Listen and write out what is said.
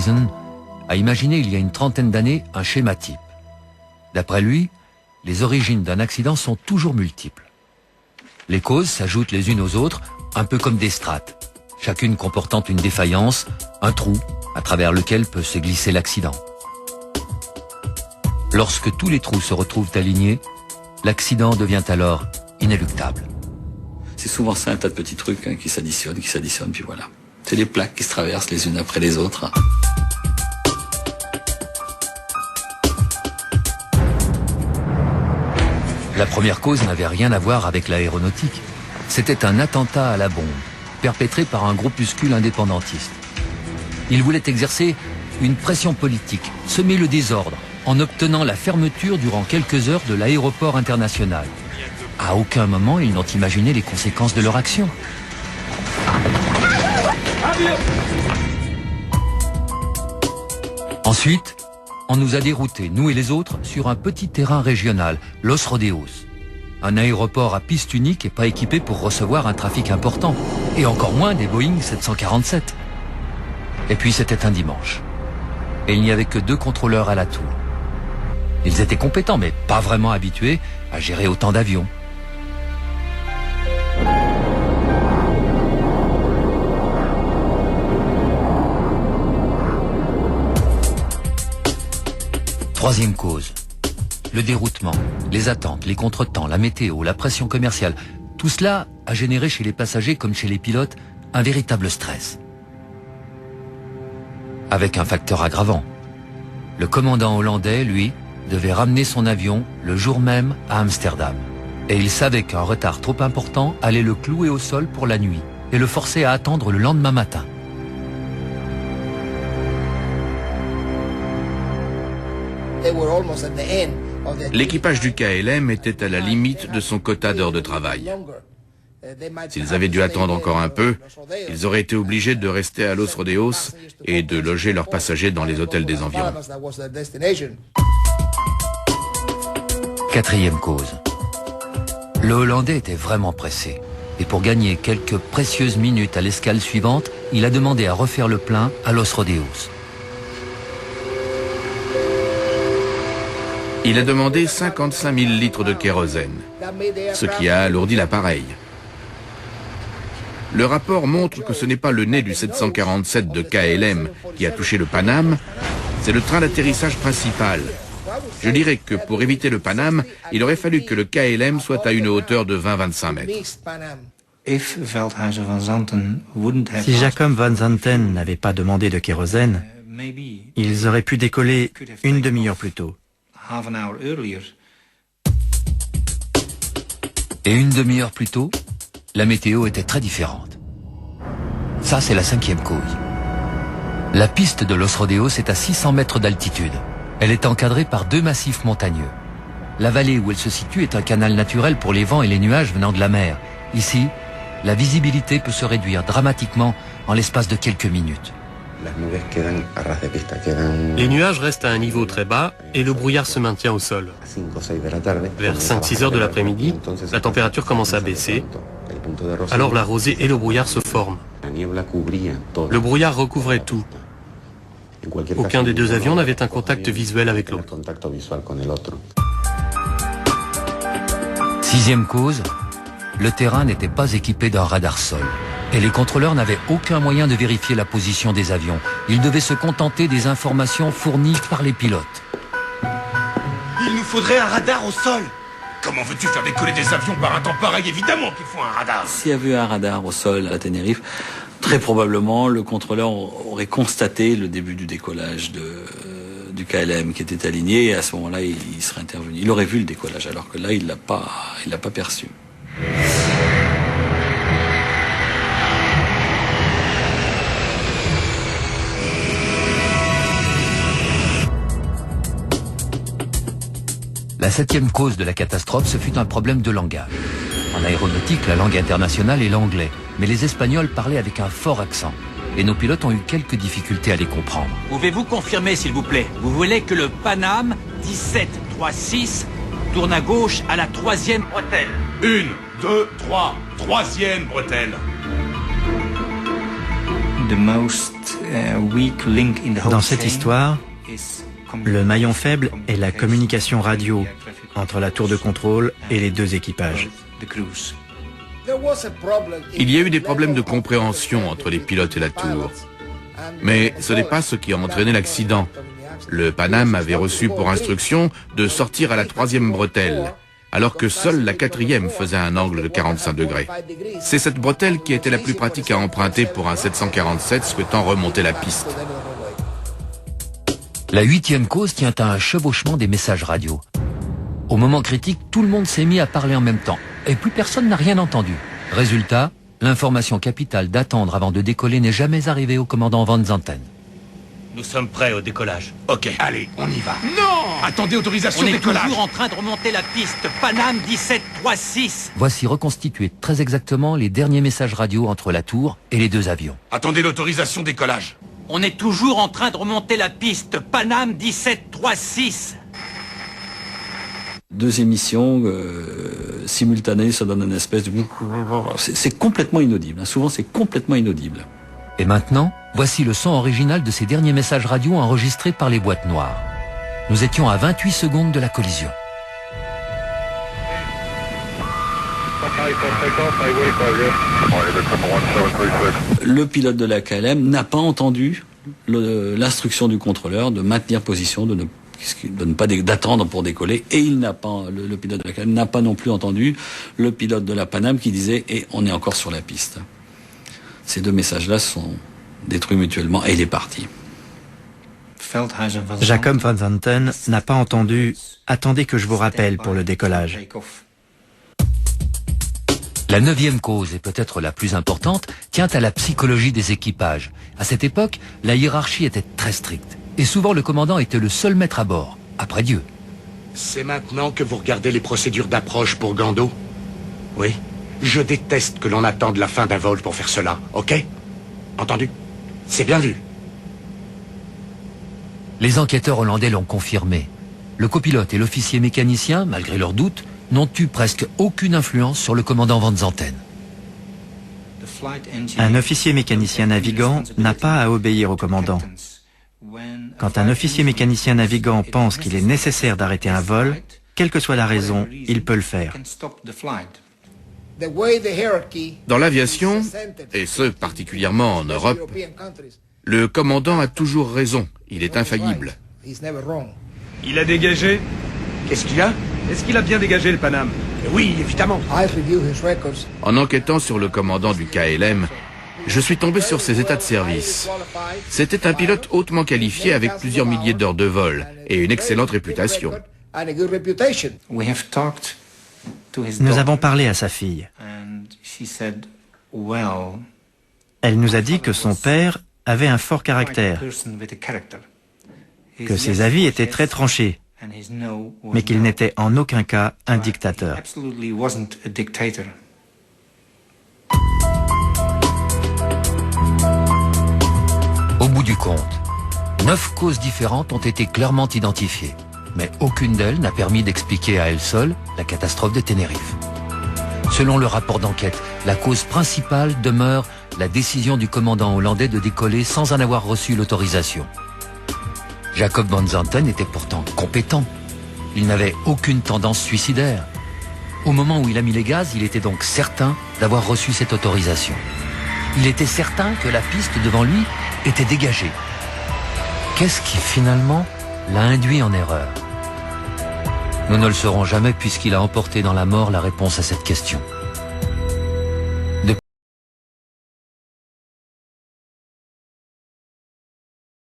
Reason, a imaginé il y a une trentaine d'années un schéma type. D'après lui, les origines d'un accident sont toujours multiples. Les causes s'ajoutent les unes aux autres, un peu comme des strates, chacune comportant une défaillance, un trou à travers lequel peut se glisser l'accident. Lorsque tous les trous se retrouvent alignés, l'accident devient alors inéluctable. C'est souvent ça, un tas de petits trucs qui s'additionnent, puis voilà. C'est les plaques qui se traversent les unes après les autres. La première cause n'avait rien à voir avec l'aéronautique. C'était un attentat à la bombe, perpétré par un groupuscule indépendantiste. Il voulait exercer une pression politique, semer le désordre, en obtenant la fermeture durant quelques heures de l'aéroport international. À aucun moment, ils n'ont imaginé les conséquences de leur action. Ensuite, on nous a déroutés, nous et les autres, sur un petit terrain régional, Los Rodeos. Un aéroport à piste unique et pas équipé pour recevoir un trafic important. Et encore moins des Boeing 747. Et puis c'était un dimanche. Et il n'y avait que 2 contrôleurs à la tour. Ils étaient compétents, mais pas vraiment habitués à gérer autant d'avions. Troisième cause, le déroutement, les attentes, les contretemps, la météo, la pression commerciale. Tout cela a généré chez les passagers comme chez les pilotes un véritable stress. Avec un facteur aggravant. Le commandant hollandais, lui, devait ramener son avion le jour même à Amsterdam. Et il savait qu'un retard trop important allait le clouer au sol pour la nuit et le forcer à attendre le lendemain matin. L'équipage du KLM était à la limite de son quota d'heures de travail. S'ils avaient dû attendre encore un peu, ils auraient été obligés de rester à Los Rodeos et de loger leurs passagers dans les hôtels des environs. Quatrième cause. Le Hollandais était vraiment pressé. Et pour gagner quelques précieuses minutes à l'escale suivante, il a demandé à refaire le plein à Los Rodeos. Il a demandé 55 000 litres de kérosène, ce qui a alourdi l'appareil. Le rapport montre que ce n'est pas le nez du 747 de KLM qui a touché le Paname, c'est le train d'atterrissage principal. Je dirais que pour éviter le Paname, il aurait fallu que le KLM soit à une hauteur de 20-25 mètres. Si Jacob Van Zanten n'avait pas demandé de kérosène, ils auraient pu décoller une demi-heure plus tôt. Et une demi-heure plus tôt, la météo était très différente. Ça, c'est la cinquième cause. La piste de Los Rodeos est à 600 mètres d'altitude. Elle est encadrée par 2 massifs montagneux. La vallée où elle se situe est un canal naturel pour les vents et les nuages venant de la mer. Ici, la visibilité peut se réduire dramatiquement en l'espace de quelques minutes. Les nuages restent à un niveau très bas et le brouillard se maintient au sol. Vers 5-6 heures de l'après-midi, la température commence à baisser. Alors la rosée et le brouillard se forment. Le brouillard recouvrait tout. Aucun des 2 avions n'avait un contact visuel avec l'autre. Sixième cause, le terrain n'était pas équipé d'un radar sol. Et les contrôleurs n'avaient aucun moyen de vérifier la position des avions. Ils devaient se contenter des informations fournies par les pilotes. Il nous faudrait un radar au sol. Comment veux-tu faire décoller des avions par un temps pareil? Évidemment qu'il faut un radar. S'il y avait eu un radar au sol à Tenerife, très probablement le contrôleur aurait constaté le début du décollage du KLM qui était aligné, et à ce moment-là, il serait intervenu. Il aurait vu le décollage, alors que là, il l'a pas perçu. La septième cause de la catastrophe, ce fut un problème de langage. En aéronautique, la langue internationale est l'anglais, mais les Espagnols parlaient avec un fort accent. Et nos pilotes ont eu quelques difficultés à les comprendre. Pouvez-vous confirmer, s'il vous plaît? Vous voulez que le Paname 1736 tourne à gauche à la 3e bretelle? 1, 2, 3, 3e bretelle. Dans cette histoire, le maillon faible est la communication radio entre la tour de contrôle et les deux équipages. Il y a eu des problèmes de compréhension entre les pilotes et la tour. Mais ce n'est pas ce qui a entraîné l'accident. Le Panam avait reçu pour instruction de sortir à la 3e bretelle, alors que seule la 4e faisait un angle de 45 degrés. C'est cette bretelle qui était la plus pratique à emprunter pour un 747 souhaitant remonter la piste. La 8e cause tient à un chevauchement des messages radio. Au moment critique, tout le monde s'est mis à parler en même temps, et plus personne n'a rien entendu. Résultat, l'information capitale d'attendre avant de décoller n'est jamais arrivée au commandant Van Zanten. Nous sommes prêts au décollage. Ok, allez, on y va. Non! Attendez autorisation On de est décollage. toujours en train de remonter la piste. Panam 1736. Voici reconstitués très exactement les derniers messages radio entre la tour et les deux avions. Attendez l'autorisation de décollage. On est toujours en train de remonter la piste. Panam 1736. Deux émissions simultanées, ça donne une espèce de... C'est complètement inaudible, hein. Souvent c'est complètement inaudible. Et maintenant, voici le son original de ces derniers messages radio enregistrés par les boîtes noires. Nous étions à 28 secondes de la collision. Le pilote de la KLM n'a pas entendu l'instruction du contrôleur de maintenir position, de ne pas d'attendre pour décoller, et il n'a pas, le pilote de la KLM n'a pas non plus entendu le pilote de la Panam qui disait « et on est encore sur la piste ». Ces deux messages-là sont détruits mutuellement et il est parti. Jacob Van Zanten n'a pas entendu « Attendez que je vous rappelle pour le décollage ». La 9e cause, et peut-être la plus importante, tient à la psychologie des équipages. À cette époque, la hiérarchie était très stricte. Et souvent, le commandant était le seul maître à bord, après Dieu. C'est maintenant que vous regardez les procédures d'approche pour Gando? Oui. Je déteste que l'on attende la fin d'un vol pour faire cela, ok? Entendu? C'est bien vu. Les enquêteurs hollandais l'ont confirmé. Le copilote et l'officier mécanicien, malgré leurs doutes, n'ont eu presque aucune influence sur le commandant Van Zanten. Un officier mécanicien navigant n'a pas à obéir au commandant. Quand un officier mécanicien navigant pense qu'il est nécessaire d'arrêter un vol, quelle que soit la raison, il peut le faire. Dans l'aviation, et ce particulièrement en Europe, le commandant a toujours raison, il est infaillible. Il a dégagé? Qu'est-ce qu'il y a? Est-ce qu'il a bien dégagé le Panam? Oui, évidemment. En enquêtant sur le commandant du KLM, je suis tombé sur ses états de service. C'était un pilote hautement qualifié avec plusieurs milliers d'heures de vol et une excellente réputation. Nous avons parlé à sa fille. Elle nous a dit que son père avait un fort caractère, que ses avis étaient très tranchés, mais qu'il n'était en aucun cas un dictateur. Au bout du compte, 9 causes différentes ont été clairement identifiées, mais aucune d'elles n'a permis d'expliquer à elle seule la catastrophe de Tenerife. Selon le rapport d'enquête, la cause principale demeure la décision du commandant hollandais de décoller sans en avoir reçu l'autorisation. Jacob Van Zanten était pourtant compétent. Il n'avait aucune tendance suicidaire. Au moment où il a mis les gaz, il était donc certain d'avoir reçu cette autorisation. Il était certain que la piste devant lui était dégagée. Qu'est-ce qui finalement l'a induit en erreur? Nous ne le saurons jamais puisqu'il a emporté dans la mort la réponse à cette question.